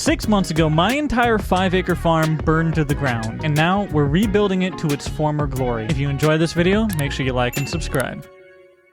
6 months ago, my entire 5-acre farm burned to the ground, and now we're rebuilding it to its former glory. If you enjoy this video, make sure you like and subscribe.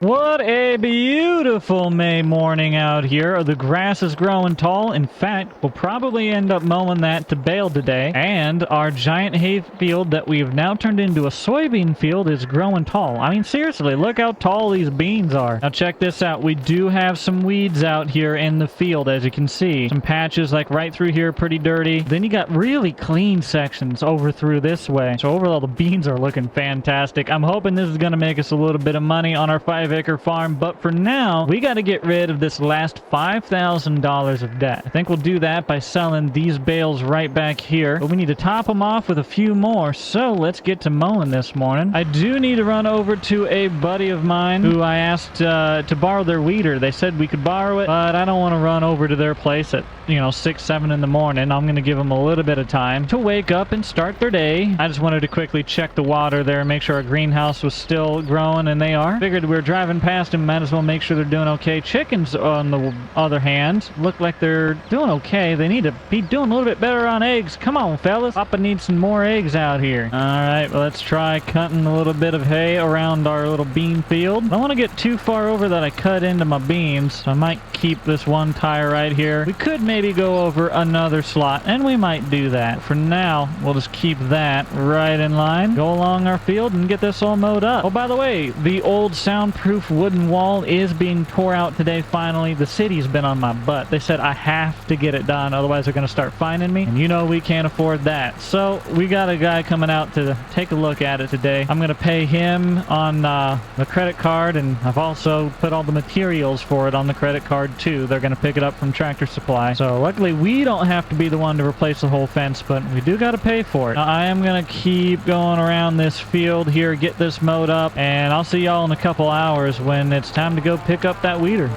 What a beautiful May morning out here. The grass is growing tall. In fact, we'll probably end up mowing that to bale today. And our giant hay field that we've now turned into a soybean field is growing tall. I mean, seriously, look how tall these beans are. Now check this out. We do have some weeds out here in the field, as you can see. Some patches like right through here, pretty dirty. Then you got really clean sections over through this way. So overall, the beans are looking fantastic. I'm hoping this is going to make us a little bit of money on our 5-acre farm, but for now we got to get rid of this last $5,000 of debt. I think we'll do that by selling these bales right back here, but we need to top them off with a few more, so let's get to mowing this morning. I do need to run over to a buddy of mine who I asked to borrow their weeder. They said we could borrow it, but I don't want to run over to their place at 6, 7 in the morning. I'm going to give them a little bit of time to wake up and start their day. I just wanted to quickly check the water there and make sure our greenhouse was still growing, and they are. Figured we were driving past them, might as well make sure they're doing okay. Chickens, on the other hand, look like they're doing okay. They need to be doing a little bit better on eggs. Come on, fellas. Papa needs some more eggs out here. All right, well, let's try cutting a little bit of hay around our little bean field. I don't want to get too far over that I cut into my beans, so I might keep this one tire right here. We could maybe go over another slot, and we might do that. For now, we'll just keep that right in line, go along our field, and get this all mowed up. Oh, by the way, the old soundproof wooden wall is being tore out today, finally. The city's been on my butt. They said I have to get it done, otherwise they're going to start fining me, and we can't afford that. So we got a guy coming out to take a look at it today. I'm going to pay him on the credit card, and I've also put all the materials for it on the credit card too. They're going to pick it up from Tractor Supply. So luckily we don't have to be the one to replace the whole fence, but we do got to pay for it. Now, I am going to keep going around this field here, get this mowed up, and I'll see y'all in a couple hours when it's time to go pick up that weeder.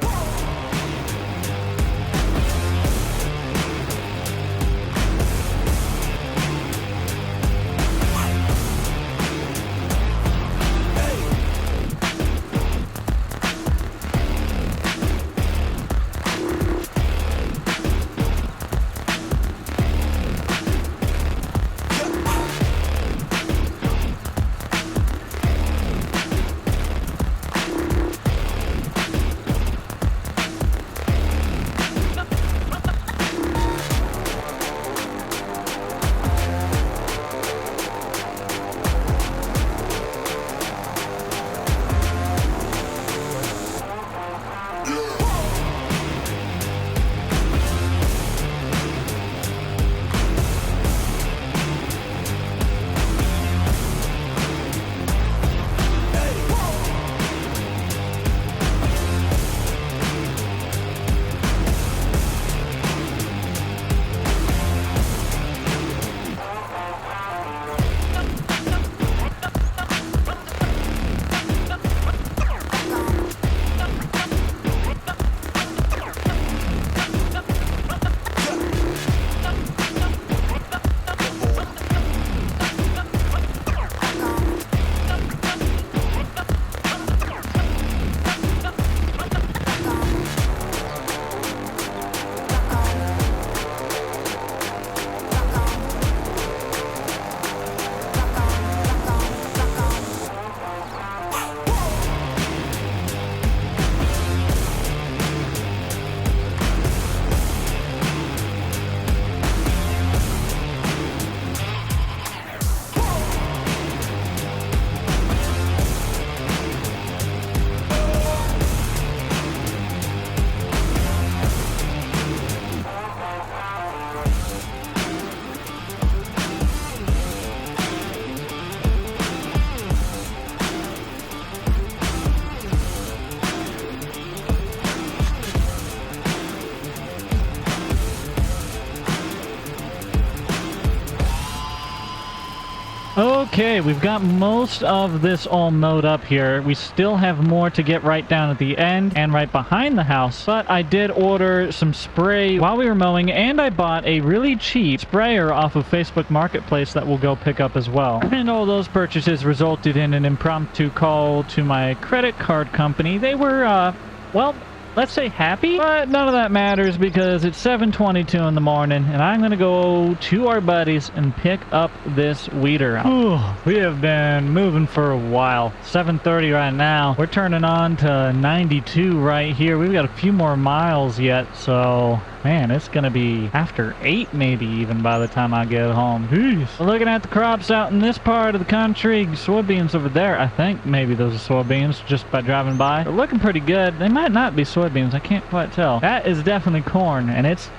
Okay, we've got most of this all mowed up here. We still have more to get right down at the end and right behind the house, but I did order some spray while we were mowing, and I bought a really cheap sprayer off of Facebook Marketplace that we'll go pick up as well. And all those purchases resulted in an impromptu call to my credit card company. They were, well, let's say happy, but none of that matters because it's 7:22 in the morning and I'm gonna go to our buddies and pick up this weeder. Ooh, we have been moving for a while. 7:30 right now. We're turning on to 92 right here. We've got a few more miles yet, so man, it's gonna be after 8 maybe even by the time I get home. Jeez. Looking at the crops out in this part of the country, soybeans over there, I think maybe those are soybeans just by driving by. They're looking pretty good. They might not be soybeans, I can't quite tell. That is definitely corn, and it's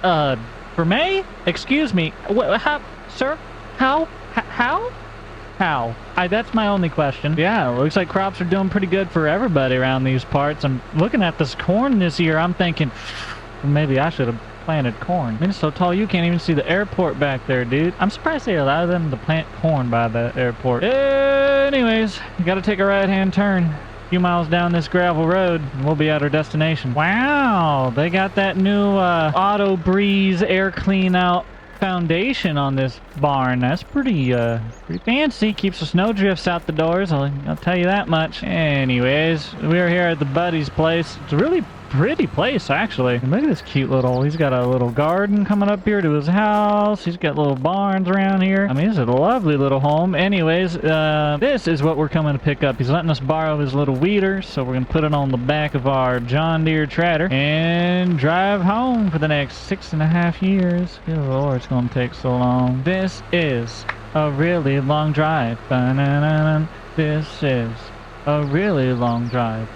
for May? Excuse me, how, sir? How? That's my only question. Yeah, it looks like crops are doing pretty good for everybody around these parts. I'm looking at this corn this year, I'm thinking maybe I should have planted corn. I mean, it's so tall you can't even see the airport back there, dude. I'm surprised they allow them to plant corn by the airport. Anyways, you gotta take a right-hand turn. A few miles down this gravel road, and we'll be at our destination. Wow, they got that new Auto Breeze air clean out foundation on this barn. That's pretty fancy. Keeps the snow drifts out the doors, I'll tell you that much. Anyways, we're here at the buddy's place. It's a really pretty place, actually. And look at this cute little, he's got a little garden coming up here to his house. He's got little barns around here. I mean, it's a lovely little home. Anyways, this is what we're coming to pick up. He's letting us borrow his little weeder, so we're gonna put it on the back of our John Deere tractor and drive home for the next 6.5 years. Good Lord, it's gonna take so long. This is a really long drive. Ba-na-na-na. This is a really long drive.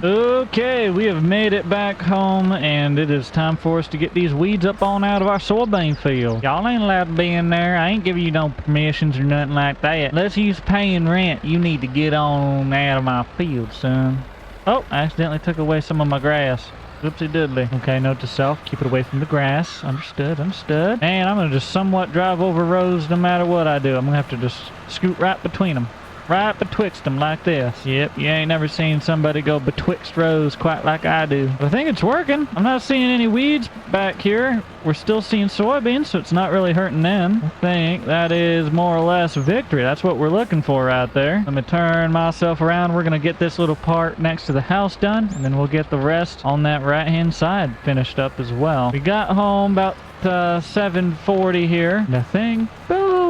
Okay, we have made it back home, and it is time for us to get these weeds up on out of our soybean field. Y'all ain't allowed to be in there. I ain't giving you no permissions or nothing like that. Unless you's paying rent, you need to get on out of my field, son. Oh, I accidentally took away some of my grass. Oopsie doodly. Okay, note to self, keep it away from the grass. Understood, understood. And I'm gonna just somewhat drive over roads no matter what I do. I'm gonna have to just scoot right between them. Right betwixt them like this. Yep, you ain't never seen somebody go betwixt rows quite like I do. But I think it's working. I'm not seeing any weeds back here. We're still seeing soybeans, so it's not really hurting them. I think that is more or less victory. That's what we're looking for right there. Let me turn myself around. We're gonna get this little part next to the house done, and then we'll get the rest on that right-hand side finished up as well. We got home about 7:40 here. And I think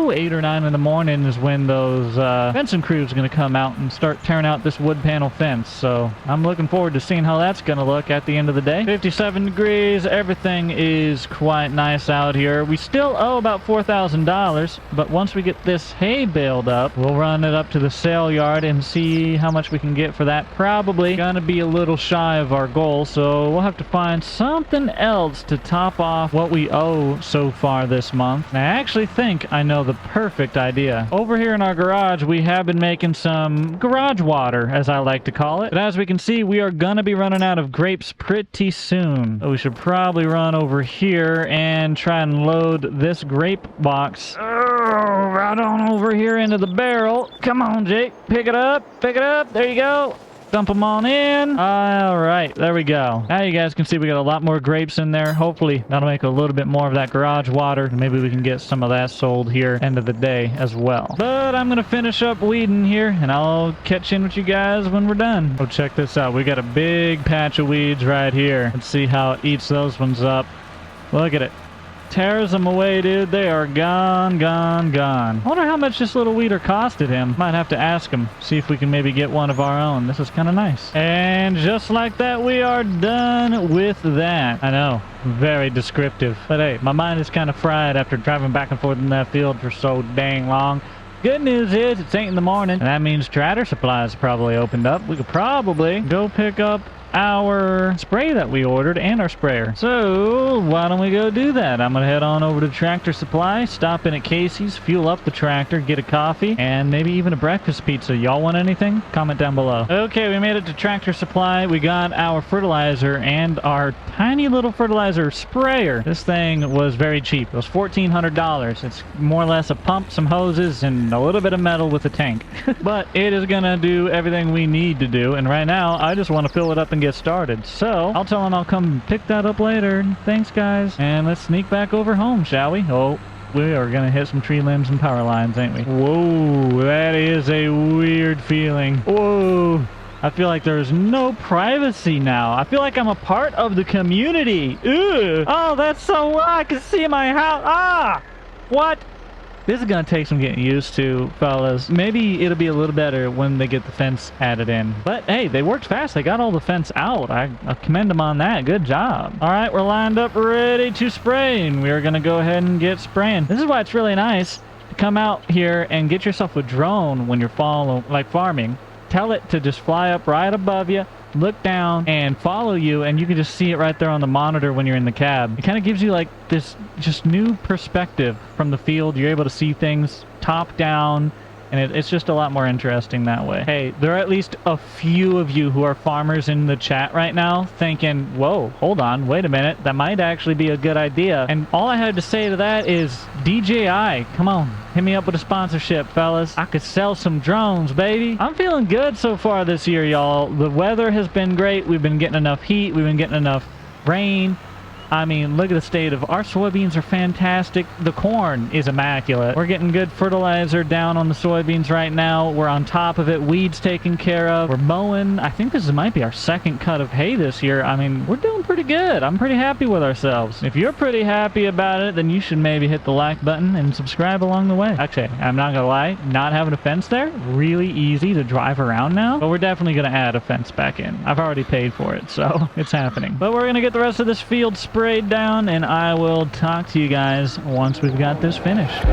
8 or 9 in the morning is when those fencing crews are going to come out and start tearing out this wood panel fence. So I'm looking forward to seeing how that's going to look at the end of the day. 57 degrees. Everything is quite nice out here. We still owe about $4,000, but once we get this hay baled up, we'll run it up to the sale yard and see how much we can get for that. Probably going to be a little shy of our goal, so we'll have to find something else to top off what we owe so far this month. And I actually think I know the perfect idea. Over here in our garage, we have been making some garage water, as I like to call it. But as we can see, we are gonna be running out of grapes pretty soon. So we should probably run over here and try and load this grape box right on over here into the barrel. Come on, Jake. Pick it up. Pick it up. There you go. Dump them on in. All right, there we go. Now you guys can see we got a lot more grapes in there. Hopefully that'll make a little bit more of that garage water. Maybe we can get some of that sold here end of the day as well. But I'm gonna finish up weeding here, and I'll catch in with you guys when we're done. Oh, check this out. We got a big patch of weeds right here. Let's see how it eats those ones up. Look at it. Tears them away, dude. They are gone, gone, gone. I wonder how much this little weeder costed him. Might have to ask him. See if we can maybe get one of our own. This is kind of nice. And just like that, we are done with that. I know. Very descriptive. But hey, my mind is kind of fried after driving back and forth in that field for so dang long. Good news is it's 8 in the morning, and that means Tractor Supply's probably opened up. We could probably go pick up our spray that we ordered and our sprayer. So why don't we go do that? I'm gonna head on over to Tractor Supply, stop in at Casey's, fuel up the tractor, get a coffee, and maybe even a breakfast pizza. Y'all want anything? Comment down below. Okay, we made it to Tractor Supply. We got our fertilizer and our tiny little fertilizer sprayer. This thing was very cheap. It was $1,400. It's more or less a pump, some hoses, and a little bit of metal with a tank. But it is gonna do everything we need to do, and right now I just want to fill it up and get started. So I'll tell him I'll come pick that up later. Thanks, guys. And let's sneak back over home, shall we? Oh, we are gonna hit some tree limbs and power lines, ain't we? Whoa, that is a weird feeling. Whoa, I feel like there's no privacy now. I feel like I'm a part of the community. Ooh. Oh, that's so... I can see my house. Ah! What? This is going to take some getting used to, fellas. Maybe it'll be a little better when they get the fence added in. But, hey, they worked fast. They got all the fence out. I commend them on that. Good job. All right, we're lined up ready to spray. And we're going to go ahead and get spraying. This is why it's really nice to come out here and get yourself a drone when you're farming. Tell it to just fly up right above you, look down, and follow you, and you can just see it right there on the monitor when you're in the cab. It kind of gives you like this just new perspective from the field. You're able to see things top down, and it's just a lot more interesting that way. Hey, there are at least a few of you who are farmers in the chat right now thinking, whoa, hold on, wait a minute, that might actually be a good idea. And all I had to say to that is, DJI, come on, hit me up with a sponsorship, fellas. I could sell some drones, baby. I'm feeling good so far this year, y'all. The weather has been great. We've been getting enough heat. We've been getting enough rain. I mean, look at the state of our soybeans are fantastic. The corn is immaculate. We're getting good fertilizer down on the soybeans right now. We're on top of it. Weeds taken care of. We're mowing. I think this might be our second cut of hay this year. I mean, we're doing pretty good. I'm pretty happy with ourselves. If you're pretty happy about it, then you should maybe hit the like button and subscribe along the way. Actually, I'm not gonna lie, not having a fence there, really easy to drive around now, but we're definitely gonna add a fence back in. I've already paid for it, so it's happening. But we're gonna get the rest of this field sprayed down, and I will talk to you guys once we've got this finished.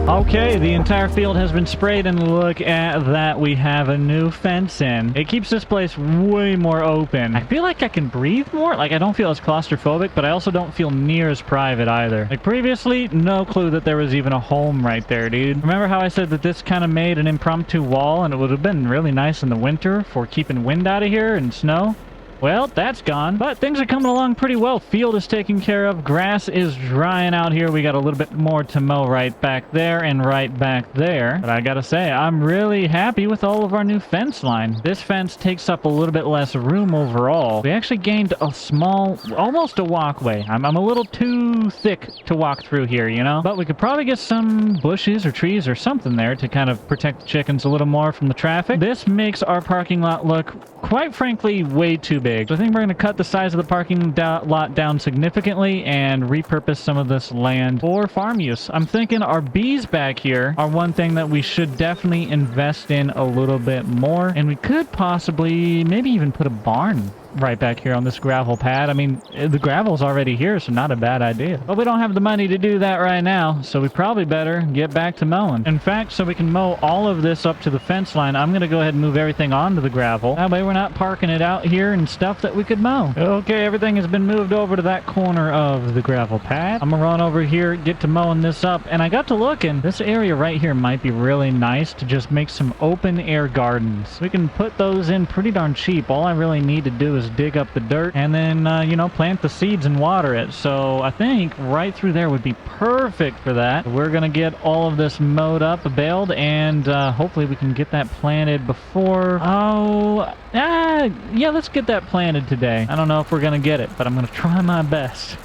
Okay, the entire field has been sprayed, and look at that, we have a new fence in. It keeps this place way more open. I feel like I can breathe more. Like, I don't feel as claustrophobic, but I also don't feel near as private either. Like, previously, no clue that there was even a home right there, dude. Remember how I said that this kind of made an impromptu wall, and it would have been really nice in the winter for keeping wind out of here and snow? Well, that's gone, but things are coming along pretty well. Field is taken care of. Grass is drying out here. We got a little bit more to mow right back there and right back there. But I gotta say, I'm really happy with all of our new fence line. This fence takes up a little bit less room overall. We actually gained a small, almost a walkway. I'm a little too thick to walk through here, you know? But we could probably get some bushes or trees or something there to kind of protect the chickens a little more from the traffic. This makes our parking lot look, quite frankly, way too big. So I think we're going to cut the size of the parking lot down significantly and repurpose some of this land for farm use. I'm thinking our bees back here are one thing that we should definitely invest in a little bit more. And we could possibly maybe even put a barn right back here on this gravel pad. I mean, the gravel's already here, so not a bad idea. But we don't have the money to do that right now, so we probably better get back to mowing. In fact, so we can mow all of this up to the fence line, I'm going to go ahead and move everything onto the gravel. That way we're not parking it out here and stuff that we could mow. Okay, everything has been moved over to that corner of the gravel pad. I'm going to run over here, get to mowing this up, and I got to looking. This area right here might be really nice to just make some open air gardens. We can put those in pretty darn cheap. All I really need to do is dig up the dirt and then, you know, plant the seeds and water it. So I think right through there would be perfect for that. We're going to get all of this mowed up, baled, and hopefully we can get that planted before... yeah, let's get that planted today. I don't know if we're going to get it, but I'm going to try my best.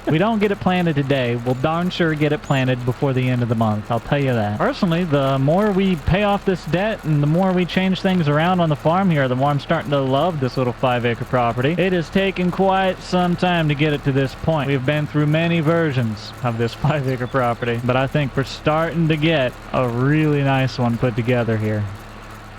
We don't get it planted today, we'll darn sure get it planted before the end of the month. I'll tell you that. Personally, the more we pay off this debt and the more we change things around on the farm here, the more I'm starting to love this little 5-acre property. It has taken quite some time to get it to this point. We've been through many versions of this 5-acre property, but I think we're starting to get a really nice one put together here.